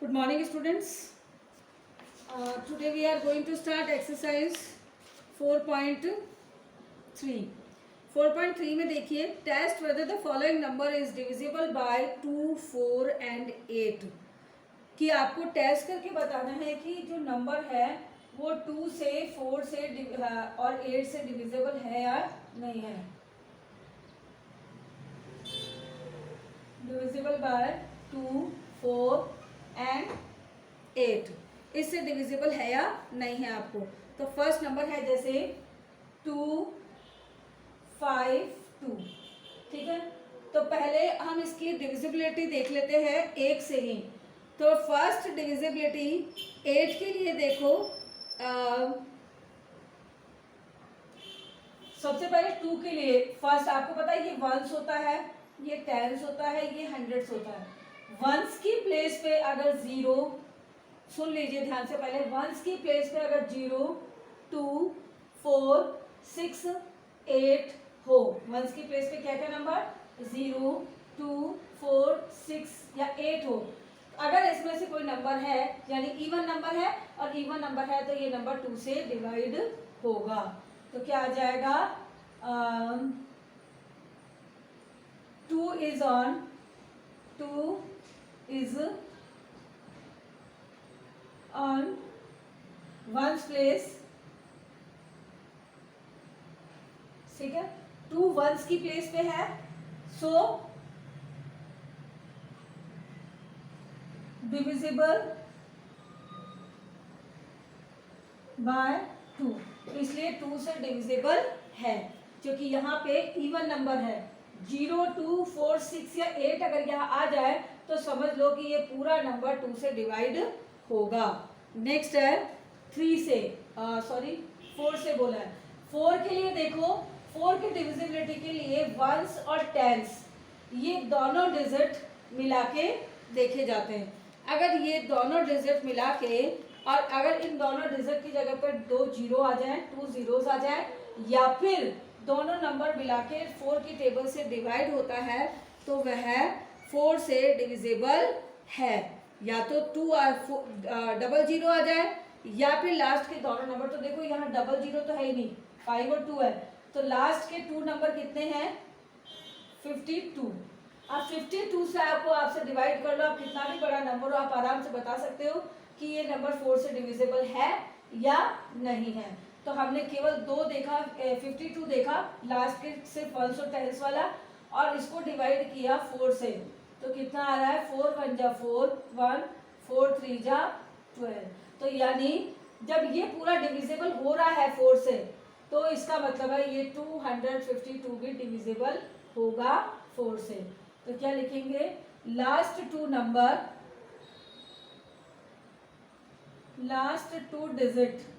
Good morning, students. Today we are going to start exercise 4.3. 4.3 में देखिए, test whether the following number is divisible by 2, 4 and 8. कि आपको test करके बताना है कि जो नंबर है वो 2 से 4 से और 8 से डिविजिबल है या नहीं है. डिविजिबल बाय 2, 4 एंड 8, इससे डिविजिबल है या नहीं है आपको. तो फर्स्ट नंबर है जैसे 2, 5, 2. ठीक है, तो पहले हम इसकी डिविजिबिलिटी देख लेते हैं 1 से ही. तो फर्स्ट डिविजिबिलिटी 8 के लिए देखो, सबसे पहले 2 के लिए फर्स्ट आपको पता है ये वंस होता है, ये टेंस होता है, ये हंड्रेड्स होता है. वंस की प्लेस पे अगर 0, सुन लीजिए ध्यान से, पहले वंस की प्लेस पे अगर 0, 2, 4, 6, 8 हो. वंस की प्लेस पे क्या क्या नंबर 0, 2, 4, 6 या 8 हो. अगर इसमें से कोई नंबर है यानी इवन नंबर है, और इवन नंबर है तो ये नंबर 2 से डिवाइड होगा. तो क्या आ जाएगा, 2 is on 2 is on ones place. ठीक है, 2 वंस की प्लेस पे है, सो डिविजिबल बाय 2. इसलिए 2 से डिविजिबल है क्योंकि यहाँ पे इवन नंबर है. 0, 2, 4, 6 या 8 अगर यहाँ आ जाए तो समझ लो कि ये पूरा नंबर 2 से डिवाइड होगा. नेक्स्ट है 3 से, सॉरी 4 से बोला है. 4 के लिए देखो, 4 की डिविजिबिलिटी के लिए वंस और टेंस ये दोनों डिजिट मिला के देखे जाते हैं. अगर ये दोनों डिजिट मिला के, और अगर इन दोनों डिजिट की जगह पर 2 जीरो आ जाए, 2 जीरोस आ जाए, या फिर दोनों नंबर मिला के 4 की टेबल से डिवाइड होता है तो वह 4 से डिविजिबल है. या तो 2 और डबल जीरो आ जाए, या फिर लास्ट के दोनों नंबर, तो देखो यहाँ डबल जीरो तो है ही नहीं, 5 और 2 है, तो लास्ट के 2 नंबर कितने हैं 52. अब 52 से आपसे डिवाइड कर लो, आप कितना भी बड़ा नंबर हो आप आराम से बता सकते हो कि ये नंबर 4 से डिविजिबल है या नहीं है. तो हमने केवल 2 देखा, 52 देखा, लास्ट के सिर्फ वंस और टेंस वाला, और इसको डिवाइड किया 4 से, तो कितना आ रहा है 4 1 जा 4, 1, 4 3 जा 12. तो यानी जब ये पूरा डिविजिबल हो रहा है 4 से, तो इसका मतलब है ये 252 भी डिविजिबल होगा 4 से. तो क्या लिखेंगे, लास्ट 2 नंबर, लास्ट 2 डिजिट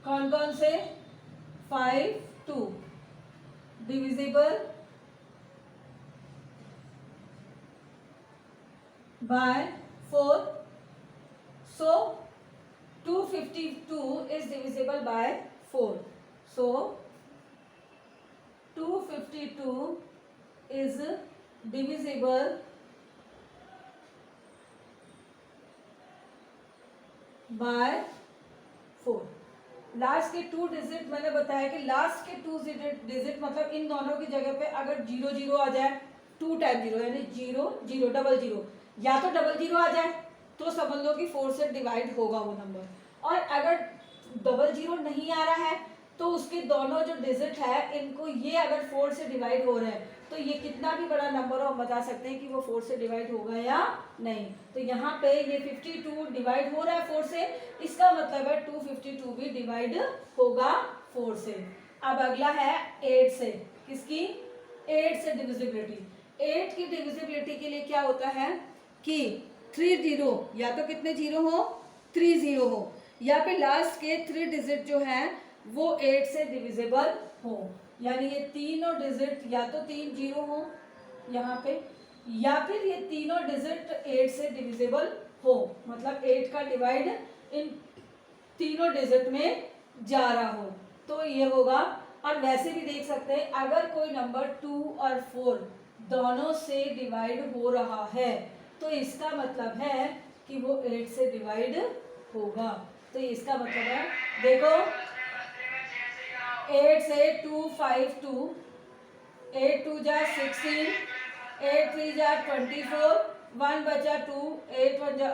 कौन कौन से, 5, 2 divisible by 4. So 252 is divisible by 4. So 252 is divisible by 4. Last के 2 डिजिट मैंने बताया कि लास्ट के 2 डिजिट मतलब इन दोनों की जगह पे अगर 0 0 आ जाए, 2 टाइम 0 यानी 0 0 डबल 0, या तो डबल 0 आ जाए तो समझ लो कि 4 से डिवाइड होगा वो नंबर. और अगर डबल 0 नहीं आ रहा है तो उसके दोनों जो डिजिट है इनको, ये अगर 4 से डिवाइड हो रहे हैं तो ये कितना भी बड़ा नंबर हो हम बता सकते हैं कि वो 4 से डिवाइड होगा या नहीं. तो यहाँ पे ये 52 डिवाइड हो रहा है 4 से, इसका मतलब है 252 भी डिवाइड होगा 4 से. अब अगला है 8 से, किसकी, 8 से डिविजिबिलिटी. 8 की डिविजिबिलिटी के लिए क्या होता है कि 3 0, या तो कितने जीरो हो, 3 0 हो, या फिर लास्ट के 3 डिजिट जो है वो 8 से डिविजिबल हो. यानी ये तीनों डिजिट या तो 3 0 हो यहाँ पे, या फिर ये तीनों डिजिट 8 से डिविजिबल हो, मतलब 8 का डिवाइड इन तीनों डिजिट में जा रहा हो तो ये होगा. और वैसे भी देख सकते हैं अगर कोई नंबर 2 और 4 दोनों से डिवाइड हो रहा है तो इसका मतलब है कि वो 8 से डिवाइड होगा। तो इसका मतलब है, देखो 8 से 2 5 2, 8 2 जा 16, 8 3 जा 24, 1 बचा 2, 8 1 जा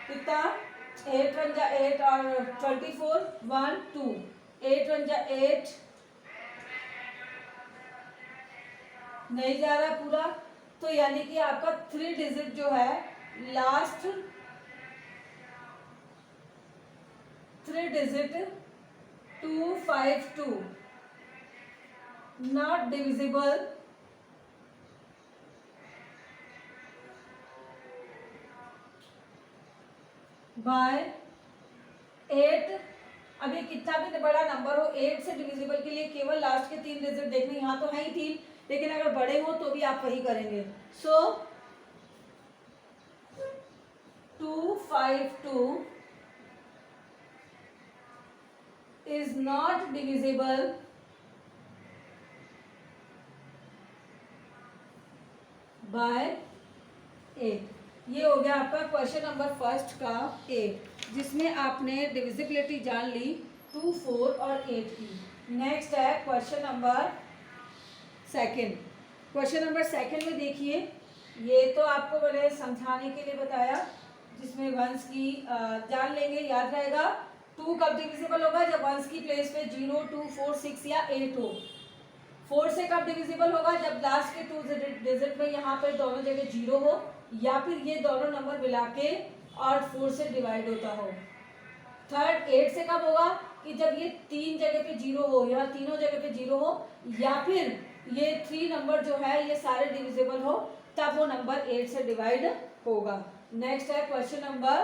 कितना, 8 1 जा 8 और 24 1 2, 8 1 जा 8, नहीं जा रहा पूरा। तो यानी कि आपका 3 डिजिट जो है, last 3 digit 2 5 2 not divisible by 8। अभी कितना भी बड़ा नंबर हो, 8 से डिविजिबल के लिए केवल लास्ट के 3 डिजिट देखने, यहाँ तो है ही 3, लेकिन अगर बड़े हो तो भी आप वही करेंगे। सो 2 5 2 इज नॉट डिविजिबल बाय 8। ये हो गया आपका क्वेश्चन नंबर फर्स्ट का 8, जिसमें आपने डिविजिबिलिटी जान ली 2 4 और 8 की। नेक्स्ट है question number second. Question number second में देखिए, ये तो आपको मैंने समझाने के लिए बताया, जिसमें वंस की जान लेंगे, याद रहेगा। 2 कब डिविजिबल होगा, जब वंस की प्लेस पे 0 2 4 6 या 8 हो। 4 से कब डिविजिबल होगा, जब लास्ट के 2 डिजिट में यहाँ पे दोनों जगह 0 हो, या फिर ये दोनों नंबर मिला के और 4 से डिवाइड होता हो। थर्ड 8 से कब होगा, कि जब ये 3 जगह पे 0 हो, यहाँ तीनों जगह पे 0 हो, या फिर ये 3 नंबर जो है ये सारे डिविजिबल हो, तब वो नंबर 8 से डिवाइड होगा। नेक्स्ट है question number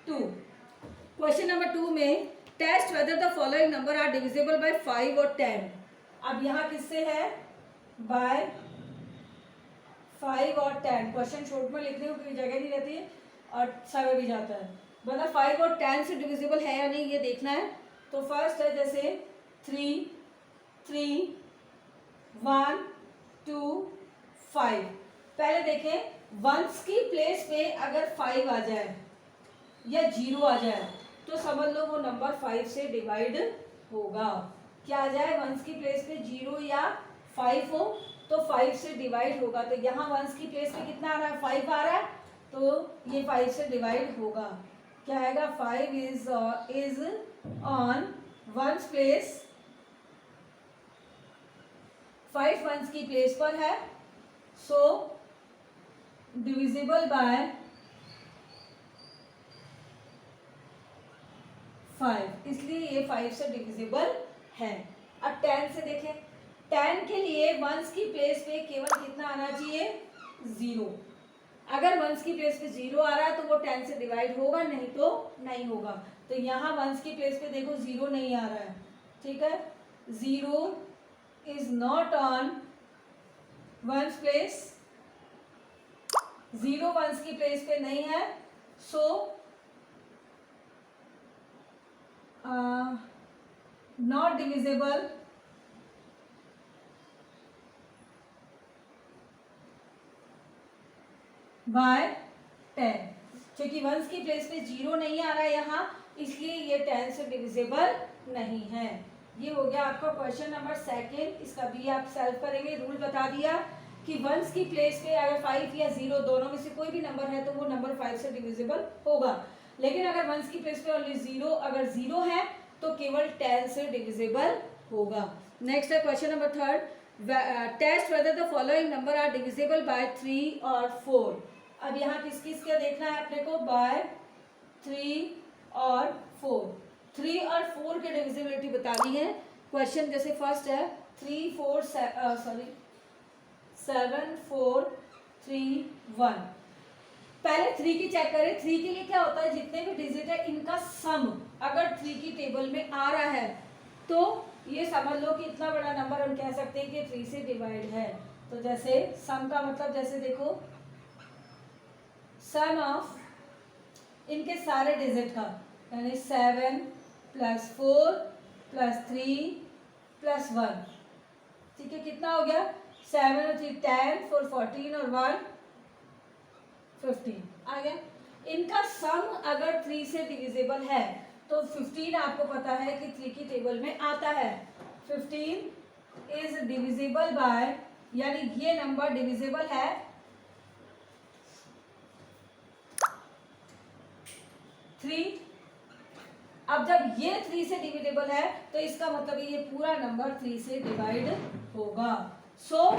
two. Question number 2 में test whether the following number are divisible by 5 और 10। अब यहाँ किससे है, बाय 5 और 10। क्वेश्चन शॉर्ट में लिखने को कोई जगह नहीं रहती है और समय भी जाता है। मतलब 5 और 10 से डिविजिबल है या नहीं ये देखना है। तो फर्स्ट है जैसे 3 3 1 2 5। पहले देखें, वंस की प्लेस पे अगर 5 आ जाए या 0 आ जाए तो समझ लो वो नंबर 5 से डिवाइड होगा। क्या आ जाए, वंस की प्लेस पे 0 या 5 हो तो 5 से डिवाइड होगा। तो यहाँ वंस की प्लेस पे कितना आ रहा है, 5 आ रहा है, तो ये 5 से डिवाइड होगा। क्या आएगा, 5 is on ones place, 5 ones की प्लेस पर है, सो डिविजिबल बाय 5, इसलिए ये 5 से डिविजिबल है। अब 10 से देखें, 10 के लिए वंस की प्लेस पे केवल कितना आना चाहिए, 0। अगर वंस की प्लेस पे 0 आ रहा है तो वो 10 से डिवाइड होगा, नहीं तो नहीं होगा। तो यहाँ वंस की प्लेस पे देखो 0 नहीं आ रहा है, ठीक है, 0 is not on ones place, 0 ones की प्लेस पे नहीं है, सो नॉट डिविजिबल बाय 10। क्योंकि वंस की प्लेस पे 0 नहीं आ रहा है यहाँ, इसलिए ये 10 से डिविजिबल नहीं है। ये हो गया आपका क्वेश्चन नंबर सेकंड। इसका भी आप सॉल्व करेंगे। रूल बता दिया कि वंस की प्लेस पे अगर 5 या 0 दोनों में से कोई भी नंबर है तो वो नंबर 5 से डिविजिबल होगा। लेकिन अगर वंस की प्लेस पे ओनली 0, अगर 0 है तो केवल 10 से डिविजिबल होगा। नेक्स्ट है question number third, test whether the following number are divisible by 3 और 4। अब यहाँ किस किस का देखना है अपने को, बाय 3 और 4। 3 और 4 के डिविजिबिलिटी बतानी है। क्वेश्चन जैसे फर्स्ट है 3 4 7 4 3 1। पहले 3 की चेक करें। 3 के लिए क्या होता है, जितने भी डिजिट है इनका सम अगर 3 की टेबल में आ रहा है तो ये समझ लो कि इतना बड़ा नंबर हम कह सकते हैं कि 3 से डिवाइड है। तो जैसे सम का मतलब, जैसे देखो सम ऑफ इनके सारे डिजिट का, यानी 7 + 4 +3 +1, ठीक है, कितना हो गया 7 और 3 10, 4 14 और 1 15 आ गया। इनका सम अगर 3 से डिविजिबल है तो 15 आपको पता है कि 3 की टेबल में आता है। 15 इज डिविजिबल बाय, यानी ये नंबर डिविजिबल है 3। अब जब ये 3 से डिविजिबल है तो इसका मतलब ये पूरा नंबर 3 से डिवाइड होगा। सो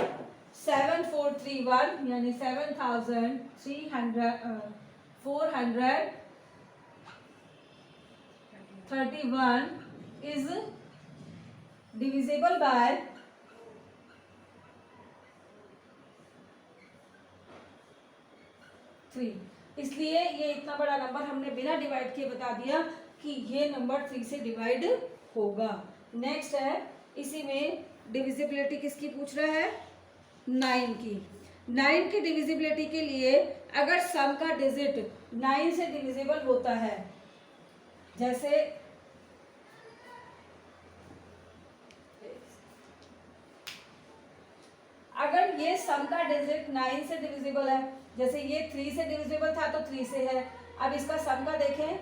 7431 यानी 7431 इज डिविजिबल बाय 3। इसलिए ये इतना बड़ा नंबर हमने बिना डिवाइड किए बता दिया कि ये नंबर 3 से डिवाइड होगा। नेक्स्ट है, इसी में डिविजिबिलिटी किसकी पूछ रहा है, 9 की। 9 की डिविजिबिलिटी के लिए अगर सम का डिजिट 9 से डिविजिबल होता है, जैसे अगर ये सम का डिजिट 9 से डिविजिबल है, जैसे ये 3 से डिविजिबल था तो 3 से है। अब इसका सम का देखें,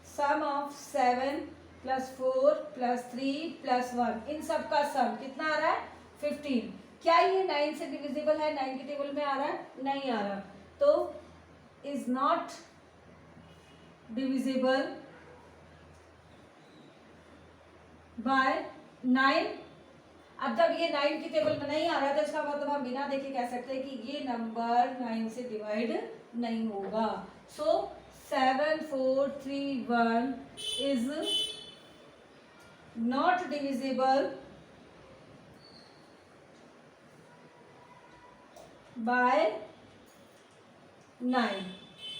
सम ऑफ 7 + 4 + 3 + 1, इन सब का सम कितना आ रहा है 15। क्या ये 9 से डिविजिबल है, 9 की टेबल में आ रहा है, नहीं आ रहा, तो इज नॉट डिविजिबल बाय 9। अब जब ये 9 की टेबल में नहीं आ रहा है तो इसका मतलब हम बिना देखे कह सकते हैं कि ये नंबर 9 से डिवाइड नहीं होगा। सो 7431 इज नॉट डिविजिबल बाय 9,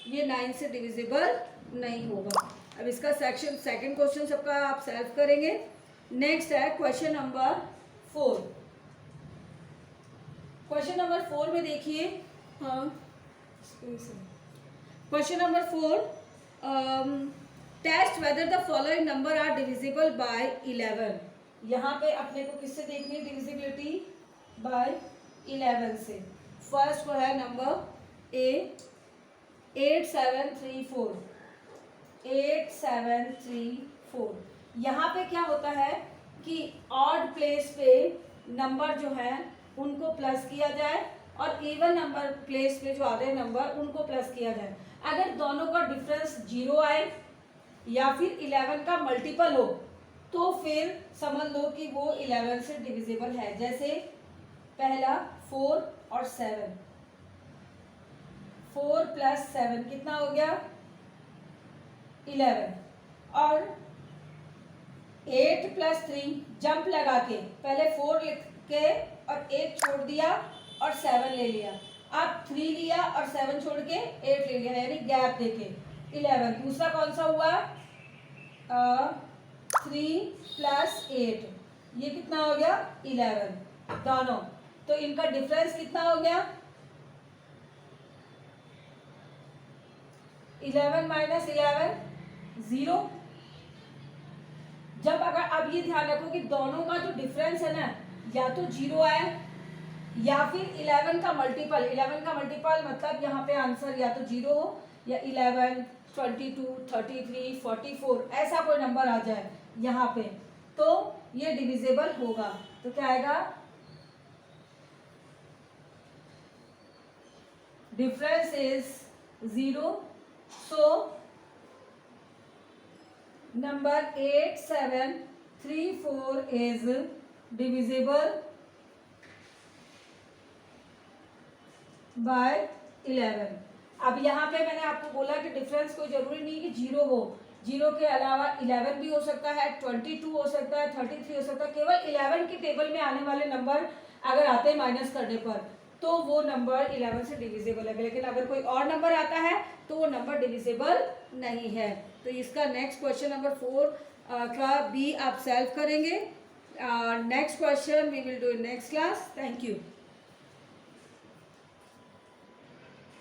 ये 9 से डिविजिबल नहीं होगा। अब इसका सेकंड क्वेश्चन सबका आप सॉल्व करेंगे। नेक्स्ट है क्वेश्चन नंबर 4। क्वेश्चन नंबर 4 में देखिए, हाँ question number 4, test whether the following number are divisible by 11। यहाँ पे अपने को किससे देखनी है डिविजिबिलिटी, बाय 11 से। फर्स्ट वो है नंबर ए 8734, 8734। यहाँ पे क्या होता है कि ऑड प्लेस पे नंबर जो है उनको प्लस किया जाए और इवन नंबर प्लेस पे जो आ रहे हैं नंबर उनको प्लस किया जाए। अगर दोनों का डिफरेंस 0 आए या फिर 11 का मल्टीपल हो तो फिर समझ लो कि वो 11 से डिविजिबल है। जैसे पहला 4 और 7, 4 + 7 कितना हो गया 11, और 8 + 3 जंप लगा के पहले 4 लिख के और 8 छोड़ दिया और 7 ले लिया, अब 3 लिया और 7 छोड़ के 8 ले लिया, यानी गैप देके 11। दूसरा कौन सा हुआ 3 + 8, ये कितना हो गया 11 दोनों। तो इनका डिफरेंस कितना हो गया 11 - 11 0। जब अगर अब ये ध्यान रखो कि दोनों का जो डिफरेंस है ना या तो 0 आए या फिर 11 का मल्टीपल। 11 का मल्टीपल मतलब यहाँ पे आंसर या तो 0 हो या 11, 22, 33, 44 ऐसा कोई नंबर आ जाए यहाँ पे, तो ये डिविजिबल होगा। तो क्या आएगा difference is 0। So number 8734 is divisible by 11। अब यहाँ पे मैंने आपको बोला कि डिफरेंस कोई जरूरी नहीं कि 0 हो, 0 के अलावा 11 भी हो सकता है, 22 हो सकता है, 33 हो सकता है। केवल 11 की टेबल में आने वाले नंबर अगर आते हैं माइनस करने पर तो वो नंबर 11 से डिविजिबल है, लेकिन अगर कोई और नंबर आता है तो वो नंबर डिविजिबल नहीं है। तो इसका नेक्स्ट क्वेश्चन नंबर 4 का बी आप सॉल्व करेंगे। Next question we will do in next class. Thank you.